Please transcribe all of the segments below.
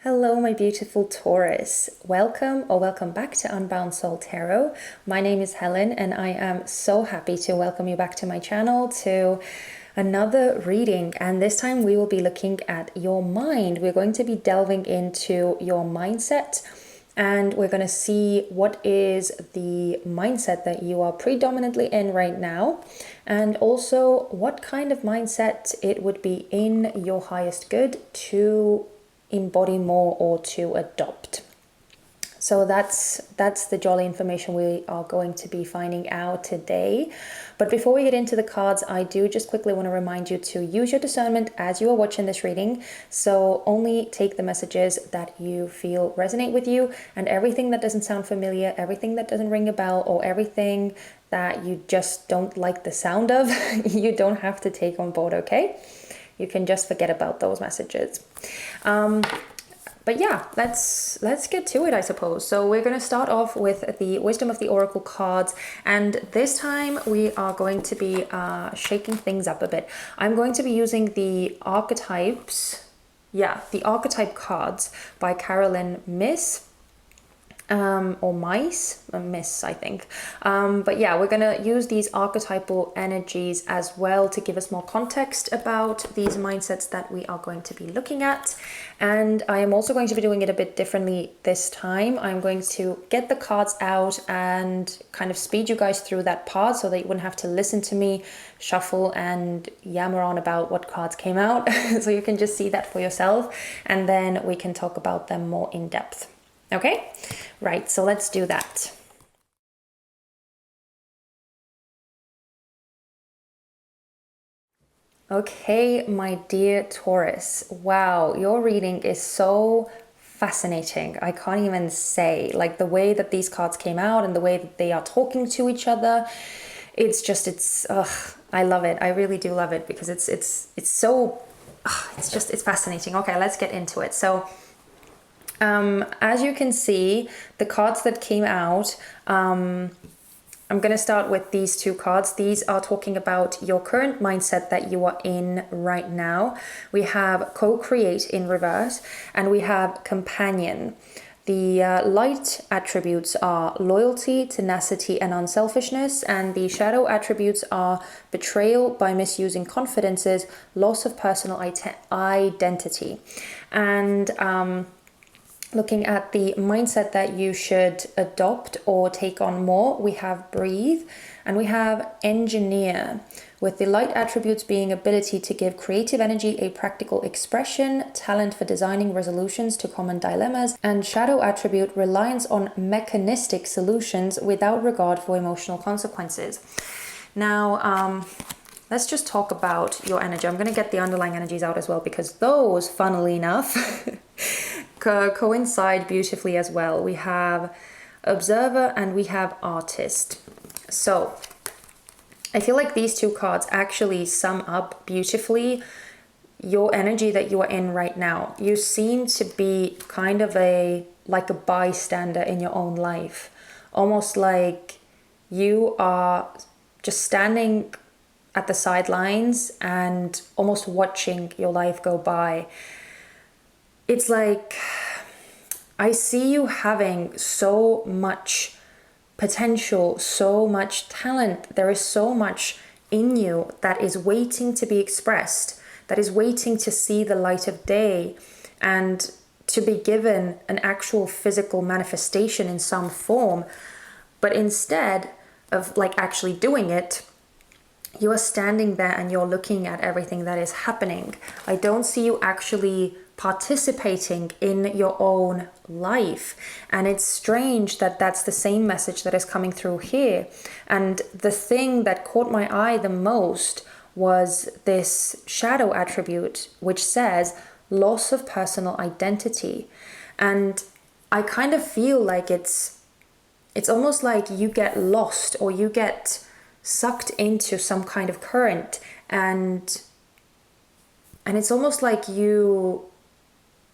Hello, my beautiful Taurus. Welcome or welcome back to Unbound Soul Tarot. My name is Helen and I am so happy to welcome you back to my channel to another reading. And this time we will be looking at your mind. We're going to be delving into your mindset and we're going to see what is the mindset that you are predominantly in right now, and also what kind of mindset it would be in your highest good to embody more or to adopt. So that's the jolly information we are going to be finding out today. But before we get into the cards, I do just quickly want to remind you to use your discernment as you are watching this reading. So only take the messages that you feel resonate with you, and everything that doesn't sound familiar, everything that doesn't ring a bell, or everything that you just don't like the sound of, you don't have to take on board, okay? You can just forget about those messages. But yeah, let's get to it, I suppose. So we're going to start off with the Wisdom of the Oracle cards, and this time we are going to be shaking things up a bit. I'm going to be using the archetypes, the archetype cards by Carolyn Miss. Or Miss, I think. But yeah, we're going to use these archetypal energies as well to give us more context about these mindsets that we are going to be looking at. And I am also going to be doing it a bit differently this time. I'm going to get the cards out and kind of speed you guys through that part so that you wouldn't have to listen to me shuffle and yammer on about what cards came out. So you can just see that for yourself, and then we can talk about them more in depth. Okay, right, so let's do that. Okay, my dear Taurus, wow, your reading is so fascinating. I can't even say, like, the way that these cards came out and the way that they are talking to each other. I love it. I really do love it because it's fascinating. Okay, let's get into it. So as you can see, the cards that came out, I'm going to start with these two cards. These are talking about your current mindset that you are in right now. We have co-create in reverse, and we have companion. The light attributes are loyalty, tenacity, and unselfishness, and the shadow attributes are betrayal by misusing confidences, loss of personal identity. And looking at the mindset that you should adopt or take on more, we have breathe and we have engineer, with the light attributes being ability to give creative energy a practical expression, talent for designing resolutions to common dilemmas, and shadow attribute reliance on mechanistic solutions without regard for emotional consequences. Now, let's just talk about your energy. I'm going to get the underlying energies out as well, because those, funnily enough, coincide beautifully as well. We have observer and we have artist. So I feel like these two cards actually sum up beautifully your energy that you are in right now. You seem to be kind of like a bystander in your own life, almost like you are just standing at the sidelines and almost watching your life go by. It's like I see you having so much potential, so much talent. There is so much in you that is waiting to be expressed, that is waiting to see the light of day and to be given an actual physical manifestation in some form. But instead of like actually doing it, you are standing there and you're looking at everything that is happening. I don't see you actually participating in your own life, and it's strange that that's the same message that is coming through here. And the thing that caught my eye the most was this shadow attribute, which says loss of personal identity. And I kind of feel like it's almost like you get lost or you get sucked into some kind of current, and it's almost like you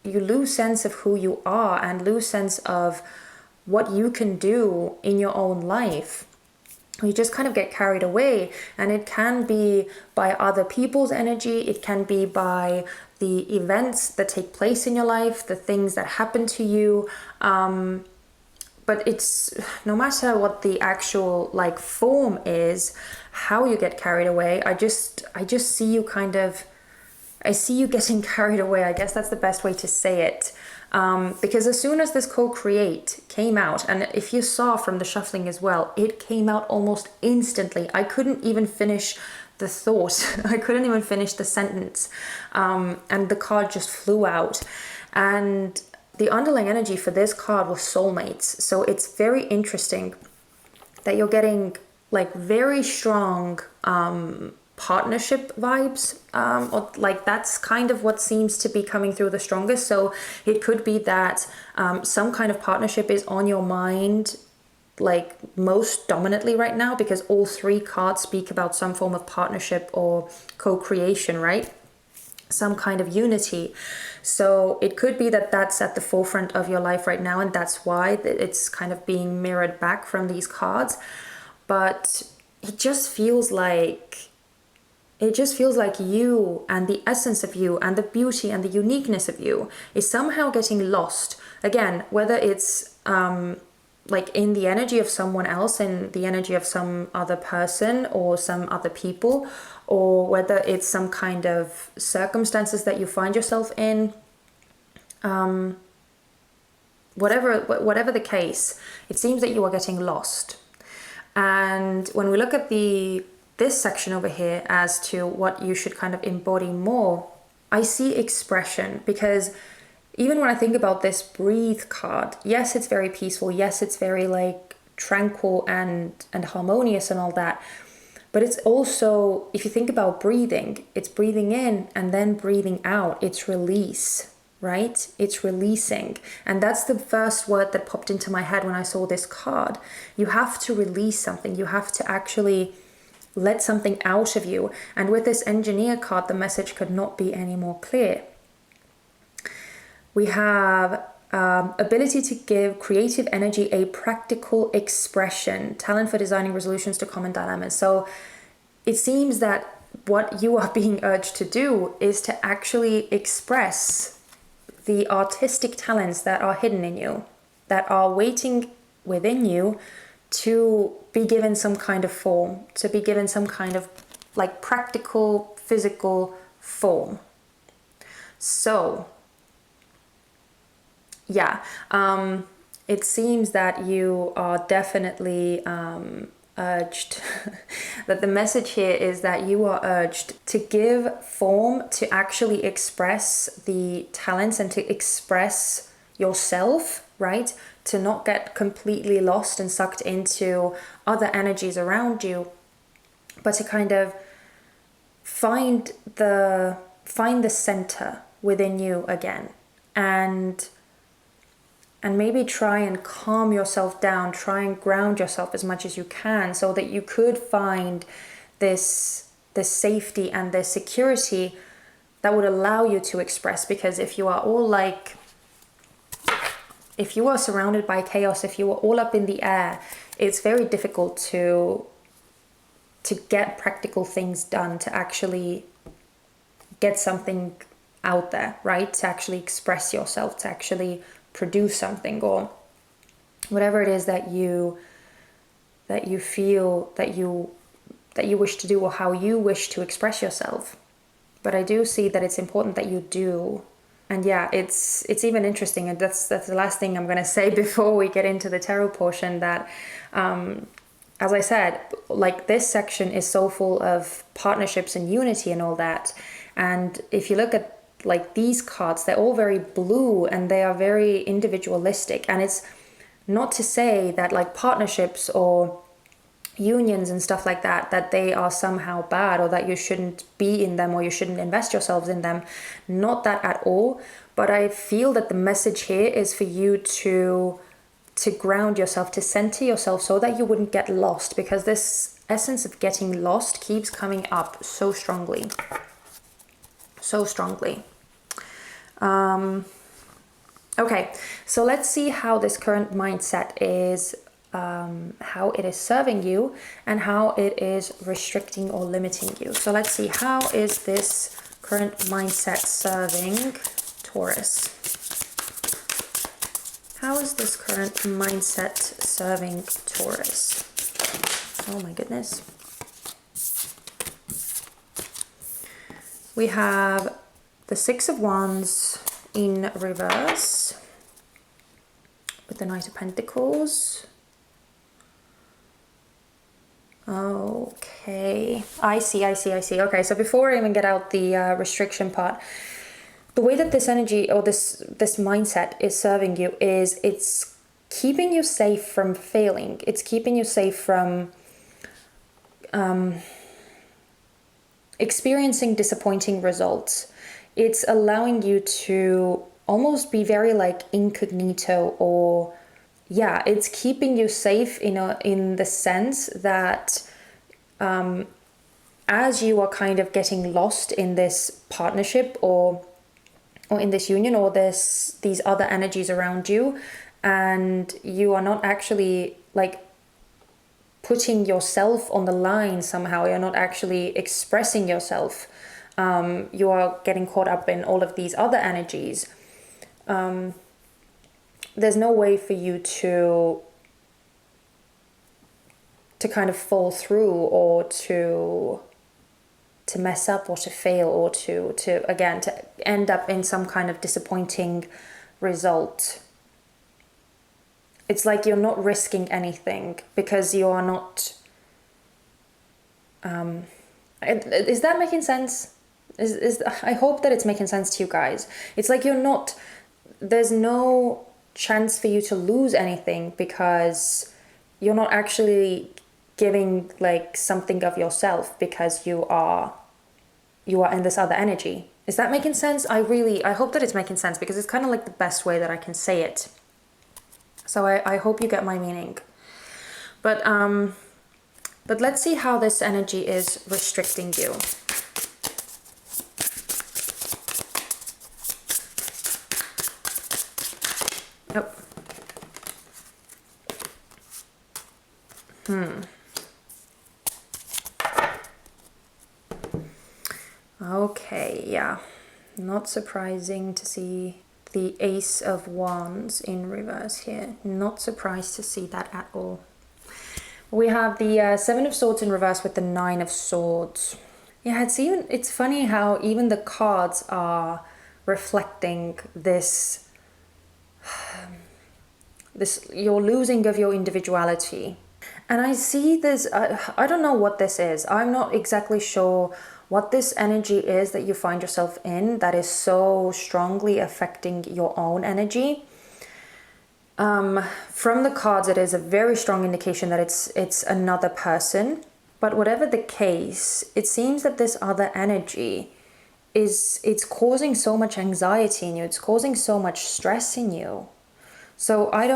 lose sense of who you are and lose sense of what you can do in your own life. You just kind of get carried away, and it can be by other people's energy, it can be by the events that take place in your life, the things that happen to you. But it's no matter what the actual like form is, how you get carried away. I just see you kind of, I see you getting carried away. I guess that's the best way to say it. Because as soon as this co-create came out, and if you saw from the shuffling as well, it came out almost instantly. I couldn't even finish the thought. I couldn't even finish the sentence. And the card just flew out. And the underlying energy for this card was soulmates. So it's very interesting that you're getting like very strong partnership vibes, or like that's kind of what seems to be coming through the strongest. So it could be that some kind of partnership is on your mind like most dominantly right now, because all three cards speak about some form of partnership or co-creation, right? Some kind of unity. So it could be that that's at the forefront of your life right now, and that's why it's kind of being mirrored back from these cards. But it just feels like you and the essence of you and the beauty and the uniqueness of you is somehow getting lost. Again, whether it's like in the energy of someone else, in the energy of some other person or some other people, or whether it's some kind of circumstances that you find yourself in, whatever the case, it seems that you are getting lost. And when we look at this section over here as to what you should kind of embody more, I see expression, because even when I think about this breathe card, yes, it's very peaceful. Yes, it's very like tranquil and harmonious and all that. But it's also, if you think about breathing, it's breathing in and then breathing out. It's release, right? It's releasing. And that's the first word that popped into my head when I saw this card. You have to release something. You have to actually let something out of you. And with this engineer card, the message could not be any more clear. We have ability to give creative energy a practical expression, talent for designing resolutions to common dilemmas. So it seems that what you are being urged to do is to actually express the artistic talents that are hidden in you, that are waiting within you to be given some kind of form, to be given some kind of like practical, physical form. So yeah, it seems that you are definitely urged, that the message here is that you are urged to give form, to actually express the talents and to express yourself, right? To not get completely lost and sucked into other energies around you, but to kind of find the center within you again, and maybe try and calm yourself down, try and ground yourself as much as you can, so that you could find this safety and this security that would allow you to express. Because if you are all like, if you are surrounded by chaos, if you are all up in the air, it's very difficult to get practical things done, to actually get something out there, right? To actually express yourself, to actually produce something, or whatever it is that you feel that you wish to do, or how you wish to express yourself. But I do see that it's important that you do. And yeah, it's even interesting, and that's the last thing I'm going to say before we get into the tarot portion, that as I said, like this section is so full of partnerships and unity and all that. And if you look at like these cards, they're all very blue and they are very individualistic. And it's not to say that like partnerships or unions and stuff like that, that they are somehow bad, or that you shouldn't be in them, or you shouldn't invest yourselves in them. Not that at all. But I feel that the message here is for you to ground yourself, to center yourself, so that you wouldn't get lost, because this essence of getting lost keeps coming up so strongly. So strongly. Okay, so let's see how this current mindset is, how it is serving you and how it is restricting or limiting you. So let's see, how is this current mindset serving Taurus? How is this current mindset serving Taurus? Oh my goodness. We have the Six of Wands in reverse with the Knight of Pentacles. Okay, I see. Okay, so before I even get out the restriction part, the way that this energy or this mindset is serving you is it's keeping you safe from failing. It's keeping you safe from experiencing disappointing results. It's allowing you to almost be very like incognito, or yeah, it's keeping you safe in the sense that as you are kind of getting lost in this partnership or in this union or these other energies around you, and you are not actually like putting yourself on the line somehow, you're not actually expressing yourself, you are getting caught up in all of these other energies. There's no way for you to kind of fall through, or to mess up, or to fail, or to end up in some kind of disappointing result. It's like you're not risking anything because you are not... is that making sense? I hope that it's making sense to you guys. It's like you're not... There's no chance for you to lose anything because you're not actually giving like something of yourself because you are in this other energy. Is that making sense? I hope that it's making sense, because it's kind of like the best way that I can say it. So I hope you get my meaning. But let's see how this energy is restricting you. Okay, yeah. Not surprising to see the Ace of Wands in reverse here. Not surprised to see that at all. We have the Seven of Swords in reverse with the Nine of Swords. Yeah, it's funny how even the cards are reflecting this your losing of your individuality. And I see this, I don't know what this is. I'm not exactly sure what this energy is that you find yourself in that is so strongly affecting your own energy. From the cards, it is a very strong indication that it's another person. But whatever the case, it seems that this other energy it's causing so much anxiety in you. It's causing so much stress in you. So I'm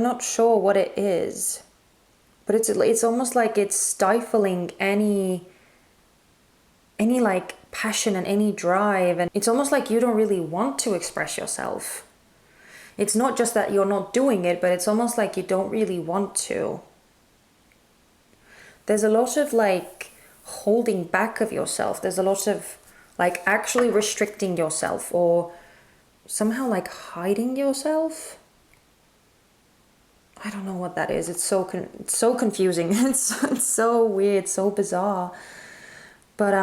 not sure what it is. But it's almost like it's stifling any like passion and any drive, and it's almost like you don't really want to express yourself. It's not just that you're not doing it, but it's almost like you don't really want to. There's a lot of like holding back of yourself. There's a lot of like actually restricting yourself, or somehow like hiding yourself. I don't know what that is. It's so confusing. It's so weird, so bizarre. But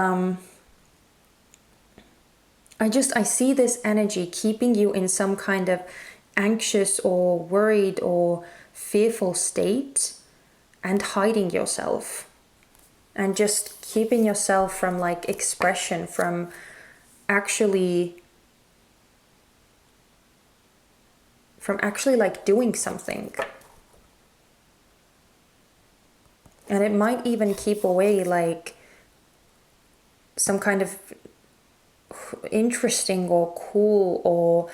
I see this energy keeping you in some kind of anxious or worried or fearful state, and hiding yourself, and just keeping yourself from like expression, from actually like doing something. And it might even keep away like some kind of interesting or cool or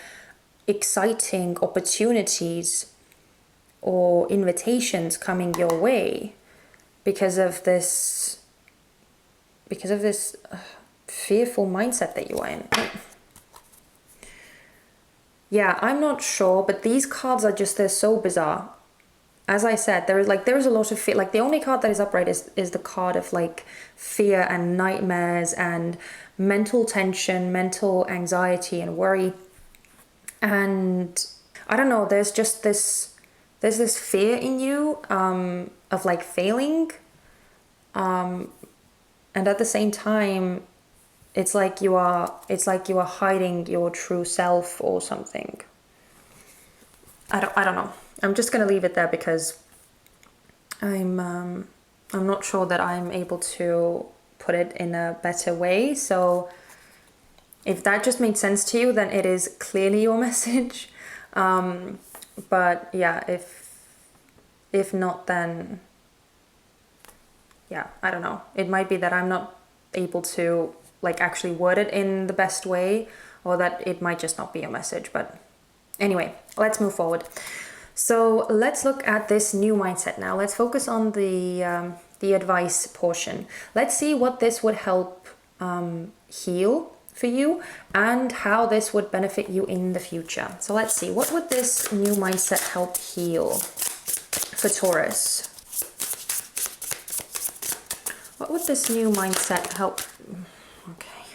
exciting opportunities or invitations coming your way because of this fearful mindset that you are in. Yeah, I'm not sure, but these cards are they're so bizarre. as I said, there is a lot of fear. Like the only card that is upright is the card of like fear and nightmares and mental tension, mental anxiety and worry. And I don't know, there's this fear in you of like failing. And at the same time, it's like you are hiding your true self or something. I don't know. I'm just gonna leave it there because I'm not sure that I'm able to put it in a better way. So if that just made sense to you, then it is clearly your message. But yeah, if not, then yeah, I don't know. It might be that I'm not able to like actually word it in the best way, or that it might just not be your message. But anyway, let's move forward. So let's look at this new mindset now. Let's focus on the advice portion. Let's see what this would help heal for you and how this would benefit you in the future. So let's see, what would this new mindset help heal for Taurus? What would this new mindset help? Okay.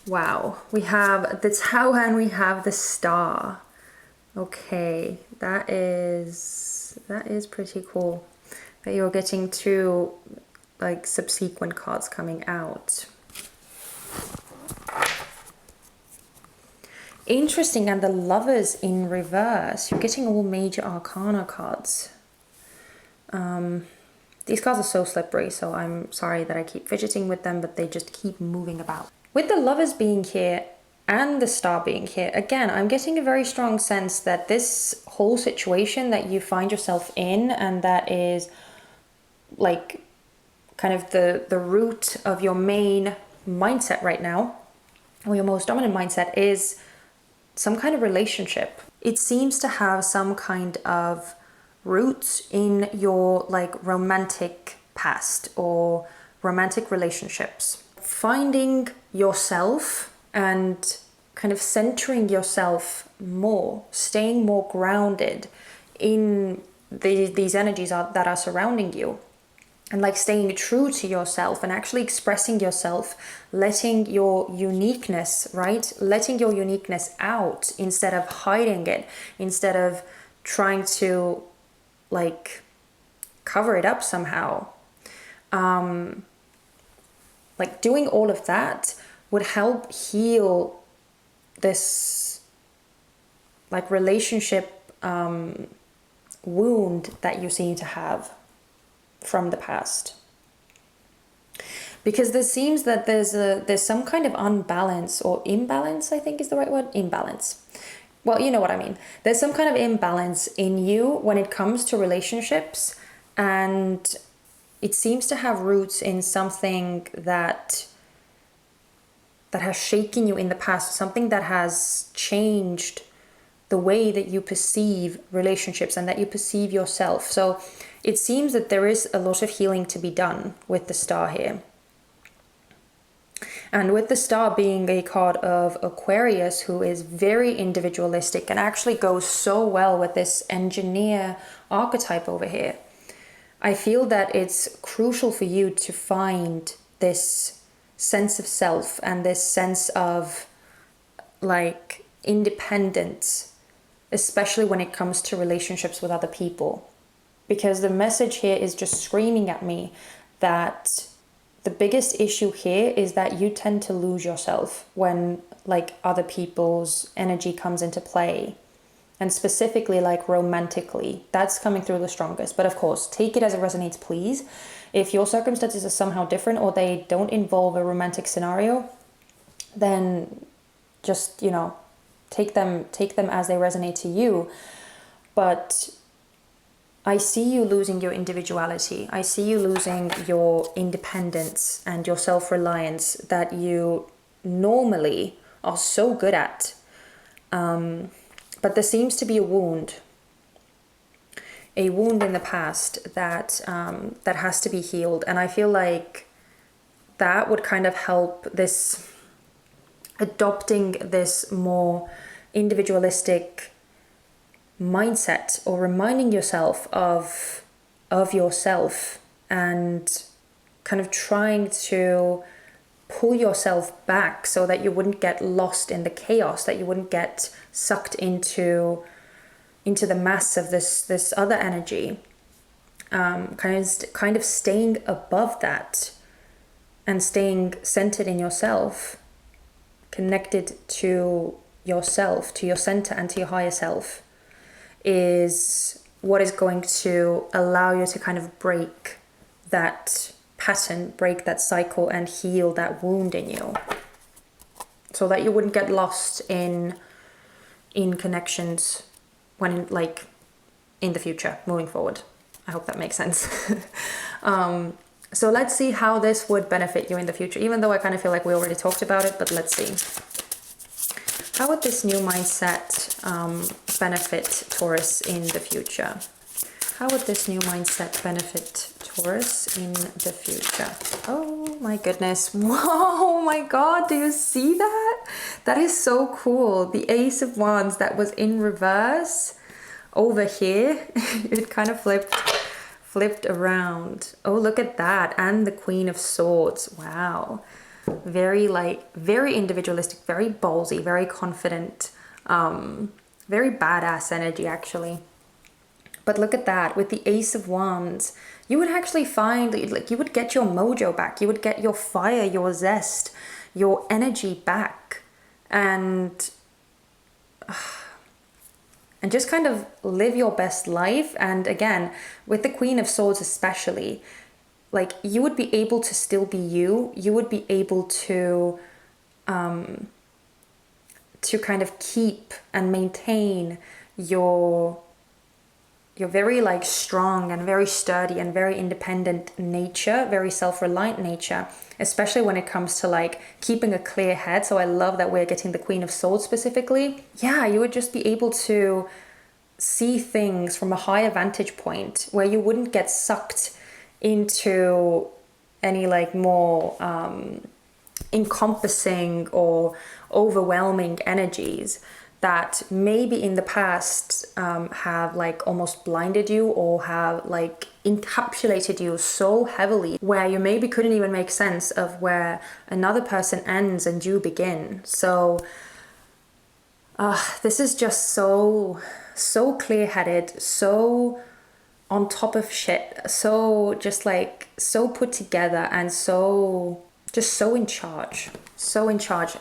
Wow, we have the Tower and we have the Star. Okay, that is pretty cool that you're getting two like subsequent cards coming out. Interesting, and the Lovers in reverse. You're getting all major arcana cards. These cards are so slippery, so I'm sorry that I keep fidgeting with them, but they just keep moving about. With the Lovers being here and the Star being here, again, I'm getting a very strong sense that this whole situation that you find yourself in, and that is like kind of the root of your main mindset right now, or your most dominant mindset, is some kind of relationship. It seems to have some kind of roots in your like romantic past or romantic relationships. Finding yourself and kind of centering yourself more, staying more grounded in these energies that are surrounding you, and like staying true to yourself and actually expressing yourself, letting your uniqueness, right? Letting your uniqueness out instead of hiding it, instead of trying to like cover it up somehow. Like doing all of that would help heal this like relationship wound that you seem to have from the past, because there seems that there's some kind of unbalance or imbalance, I think is the right word, imbalance. Well, you know what I mean. There's some kind of imbalance in you when it comes to relationships, and it seems to have roots in something that has shaken you in the past, something that has changed the way that you perceive relationships and that you perceive yourself. So it seems that there is a lot of healing to be done with the Star here. And with the Star being a card of Aquarius, who is very individualistic and actually goes so well with this engineer archetype over here, I feel that it's crucial for you to find this sense of self and this sense of like independence, especially when it comes to relationships with other people. Because the message here is just screaming at me that the biggest issue here is that you tend to lose yourself when like other people's energy comes into play. And specifically like romantically, that's coming through the strongest. But of course, take it as it resonates, please. If your circumstances are somehow different or they don't involve a romantic scenario, then just, you know, take them as they resonate to you. But I see you losing your individuality. I see you losing your independence and your self-reliance that you normally are so good at. But there seems to be a wound in the past that that has to be healed. And I feel like that would kind of help this, adopting this more individualistic mindset, or reminding yourself of yourself, and kind of trying to pull yourself back so that you wouldn't get lost in the chaos, that you wouldn't get sucked into the mass of this other energy. Kind of staying above that and staying centered in yourself, connected to yourself, to your center and to your higher self, is what is going to allow you to kind of break that pattern, break that cycle, and heal that wound in you, so that you wouldn't get lost in connections when in the future, moving forward. I hope that makes sense. So let's see how this would benefit you in the future, even though I kind of feel like we already talked about it, but let's see. How would this new mindset benefit Taurus in the future? How would this new mindset benefit Taurus in the future? Oh my goodness. Whoa, my God, do you see that? That is so cool. The Ace of Wands that was in reverse over here, it kind of flipped around. Oh, look at that. And the Queen of Swords. Wow. Very individualistic, very ballsy, very confident, very badass energy actually. But look at that, with the Ace of Wands, you would actually find, you would get your mojo back, you would get your fire, your zest, your energy back, and just kind of live your best life. And again, with the Queen of Swords especially, you would be able to still be you. You would be able to kind of keep and maintain your very strong and very sturdy and very independent nature, very self-reliant nature, especially when it comes to keeping a clear head. So I love that we're getting the Queen of Swords specifically. Yeah, you would just be able to see things from a higher vantage point where you wouldn't get sucked into any more encompassing or overwhelming energies that maybe in the past have almost blinded you, or have encapsulated you so heavily where you maybe couldn't even make sense of where another person ends and you begin. So this is just so clear-headed, so on top of shit, so just so put together, and so in charge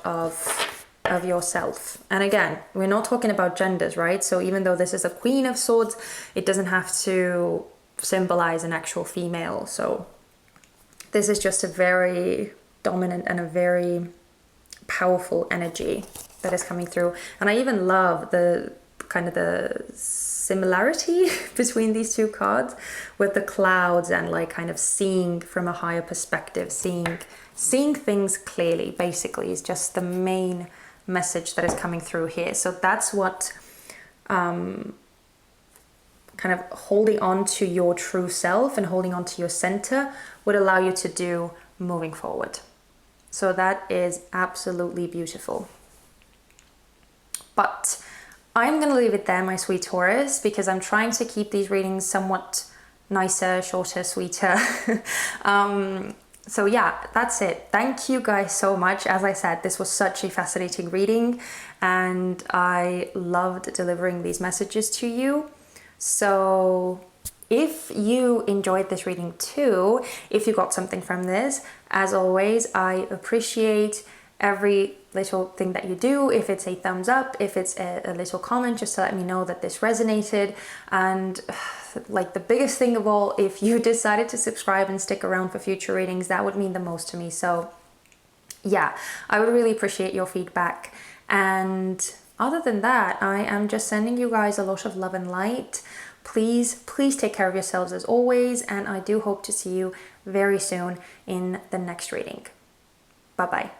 of yourself. And again, we're not talking about genders, right? So even though this is a Queen of Swords, it doesn't have to symbolize an actual female. So this is just a very dominant and a very powerful energy that is coming through. And I even love the kind of the similarity between these two cards, with the clouds and kind of seeing from a higher perspective, seeing things clearly, basically, is just the main message that is coming through here. So that's what kind of holding on to your true self and holding on to your center would allow you to do moving forward. So that is absolutely beautiful. But I'm going to leave it there, my sweet Taurus, because I'm trying to keep these readings somewhat nicer, shorter, sweeter. So yeah, that's it. Thank you guys so much. As I said, this was such a fascinating reading and I loved delivering these messages to you. So if you enjoyed this reading too, if you got something from this, as always, I appreciate every little thing that you do. If it's a thumbs up, if it's a little comment, just to let me know that this resonated. And the biggest thing of all, if you decided to subscribe and stick around for future readings, that would mean the most to me. So yeah, I would really appreciate your feedback. And other than that, I am just sending you guys a lot of love and light. Please take care of yourselves as always, and I do hope to see you very soon in the next reading. Bye bye.